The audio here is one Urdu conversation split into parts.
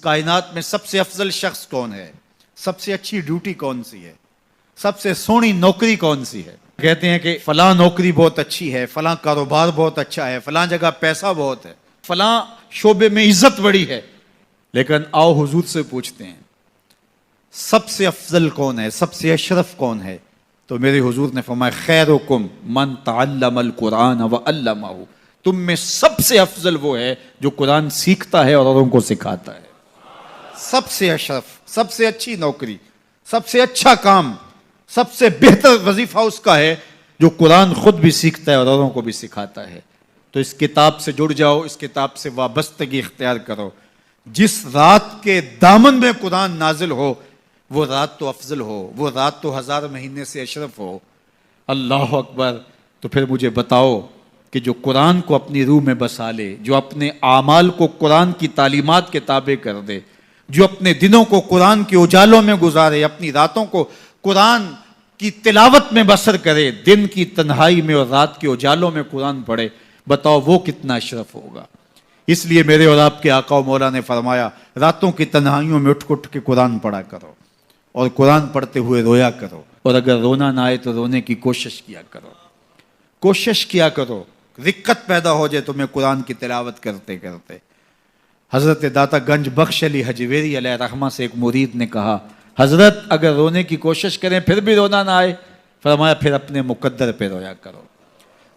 کائنات میں سب سے افضل شخص کون ہے، سب سے اچھی ڈیوٹی کون سی ہے، سب سے سونی نوکری کون سی ہے؟ کہتے ہیں کہ فلاں نوکری بہت اچھی ہے، فلاں کاروبار بہت اچھا ہے، فلاں جگہ پیسہ بہت ہے، فلاں شعبے میں عزت بڑی ہے. لیکن آؤ حضور سے پوچھتے ہیں سب سے افضل کون ہے، سب سے اشرف کون ہے؟ تو میرے حضور نے فرمایا خیرکم من تعلم القرآن وعلمہ، تم میں سب سے افضل وہ ہے جو قرآن سیکھتا ہے اور اوروں کو سکھاتا ہے. سب سے اشرف، سب سے اچھی نوکری، سب سے اچھا کام، سب سے بہتر وظیفہ اس کا ہے جو قرآن خود بھی سیکھتا ہے اور اوروں کو بھی سکھاتا ہے. تو اس کتاب سے جڑ جاؤ، اس کتاب سے وابستگی اختیار کرو. جس رات کے دامن میں قرآن نازل ہو وہ رات تو افضل ہو، وہ رات تو 1000 مہینے سے اشرف ہو. اللہ اکبر. تو پھر مجھے بتاؤ کہ جو قرآن کو اپنی روح میں بسا لے، جو اپنے اعمال کو قرآن کی تعلیمات کے تابع کر دے، جو اپنے دنوں کو قرآن کے اجالوں میں گزارے، اپنی راتوں کو قرآن کی تلاوت میں بسر کرے، دن کی تنہائی میں اور رات کے اجالوں میں قرآن پڑھے، بتاؤ وہ کتنا اشرف ہوگا. اس لیے میرے اور آپ کے آقا و مولا نے فرمایا راتوں کی تنہائیوں میں اٹھ کے قرآن پڑھا کرو، اور قرآن پڑھتے ہوئے رویا کرو، اور اگر رونا نہ آئے تو رونے کی کوشش کیا کرو. کوشش کیا کرو، رقت پیدا ہو جائے تمہیں قرآن کی تلاوت کرتے کرتے. حضرت داتا گنج بخش علی حجویری علیہ رحمہ سے ایک مرید نے کہا حضرت اگر رونے کی کوشش کریں پھر بھی رونا نہ آئے، فرمایا پھر اپنے مقدر پہ رویا کرو.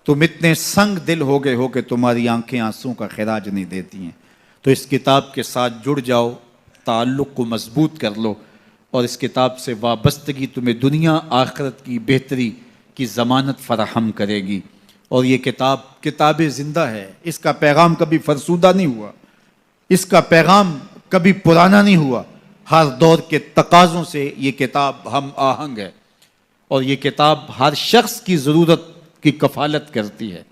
تم اتنے سنگ دل ہو گئے ہو کہ تمہاری آنکھیں آنسوں کا خراج نہیں دیتی ہیں. تو اس کتاب کے ساتھ جڑ جاؤ، تعلق کو مضبوط کر لو، اور اس کتاب سے وابستگی تمہیں دنیا آخرت کی بہتری کی ضمانت فراہم کرے گی. اور یہ کتاب زندہ ہے، اس کا پیغام کبھی فرسودہ نہیں ہوا، اس کا پیغام کبھی پرانا نہیں ہوا. ہر دور کے تقاضوں سے یہ کتاب ہم آہنگ ہے، اور یہ کتاب ہر شخص کی ضرورت کی کفالت کرتی ہے.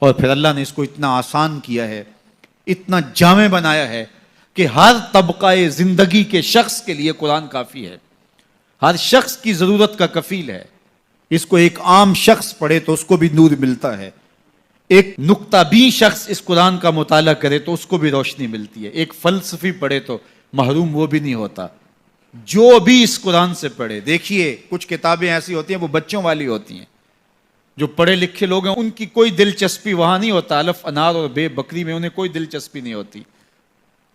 اور پھر اللہ نے اس کو اتنا آسان کیا ہے، اتنا جامع بنایا ہے کہ ہر طبقہ زندگی کے شخص کے لیے قرآن کافی ہے، ہر شخص کی ضرورت کا کفیل ہے. اس کو ایک عام شخص پڑھے تو اس کو بھی نور ملتا ہے، ایک نکتہ بین شخص اس قرآن کا مطالعہ کرے تو اس کو بھی روشنی ملتی ہے، ایک فلسفی پڑھے تو محروم وہ بھی نہیں ہوتا. جو بھی اس قرآن سے پڑھے، دیکھیے کچھ کتابیں ایسی ہوتی ہیں وہ بچوں والی ہوتی ہیں، جو پڑھے لکھے لوگ ہیں ان کی کوئی دلچسپی وہاں نہیں ہوتا، الف انار اور بے بکری میں انہیں کوئی دلچسپی نہیں ہوتی.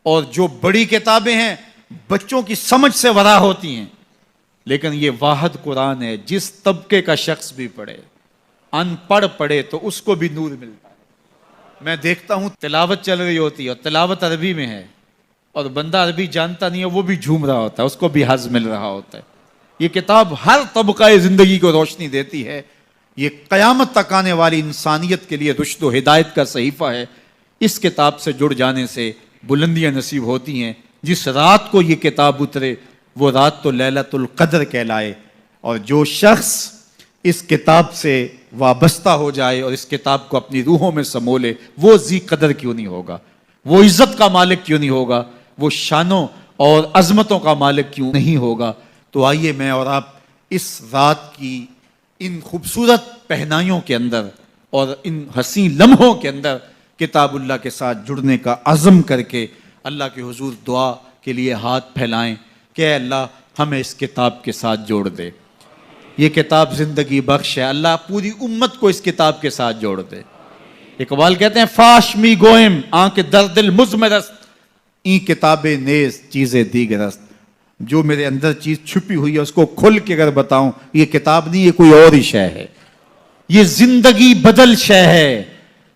اور جو بڑی کتابیں ہیں بچوں کی سمجھ سے ورا ہوتی ہیں. لیکن یہ واحد قرآن ہے، جس طبقے کا شخص بھی پڑھے، ان پڑھ پڑھے تو اس کو بھی نور ملتا ہے. میں دیکھتا ہوں تلاوت چل رہی ہوتی ہے اور تلاوت عربی میں ہے، اور بندہ عربی جانتا نہیں ہے وہ بھی جھوم رہا ہوتا ہے، اس کو بھی حظ مل رہا ہوتا ہے. یہ کتاب ہر طبقہ زندگی کو روشنی دیتی ہے. یہ قیامت تک آنے والی انسانیت کے لیے رشد و ہدایت کا صحیفہ ہے. اس کتاب سے جڑ جانے سے بلندیاں نصیب ہوتی ہیں. جس رات کو یہ کتاب اترے وہ رات تو لیلۃ القدر کہلائے. اور جو شخص اس کتاب سے وابستہ ہو جائے اور اس کتاب کو اپنی روحوں میں سمو لے، وہ ذی قدر کیوں نہیں ہوگا، وہ عزت کا مالک کیوں نہیں ہوگا، وہ شانوں اور عظمتوں کا مالک کیوں نہیں ہوگا. تو آئیے میں اور آپ اس رات کی ان خوبصورت پہنائیوں کے اندر اور ان حسین لمحوں کے اندر کتاب اللہ کے ساتھ جڑنے کا عزم کر کے اللہ کے حضور دعا کے لیے ہاتھ پھیلائیں کہ اے اللہ ہمیں اس کتاب کے ساتھ جوڑ دے. یہ کتاب زندگی بخش ہے، اللہ پوری امت کو اس کتاب کے ساتھ جوڑ دے. اقبال کہتے ہیں فاش می گوئم آنکھ در دل مزمرست، این کتاب نیز چیزیں دیگرست. جو میرے اندر چیز چھپی ہوئی ہے اس کو کھل کے اگر بتاؤں، یہ کتاب نہیں، یہ کوئی اور ہی شے ہے. یہ زندگی بدل شے ہے،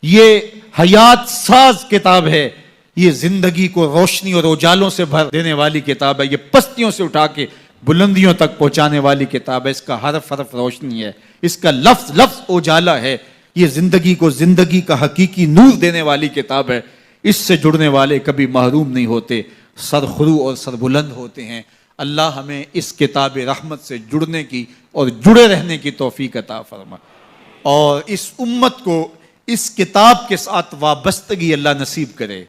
یہ حیات ساز کتاب ہے، یہ زندگی کو روشنی اور اجالوں سے بھر دینے والی کتاب ہے، یہ پستیوں سے اٹھا کے بلندیوں تک پہنچانے والی کتاب ہے. اس کا حرف حرف روشنی ہے، اس کا لفظ لفظ اجالا ہے. یہ زندگی کو زندگی کا حقیقی نور دینے والی کتاب ہے. اس سے جڑنے والے کبھی محروم نہیں ہوتے، سرخرو اور سربلند ہوتے ہیں. اللہ ہمیں اس کتاب رحمت سے جڑنے کی اور جڑے رہنے کی توفیق عطا فرما، اور اس امت کو اس کتاب کے ساتھ وابستگی اللہ نصیب کرے.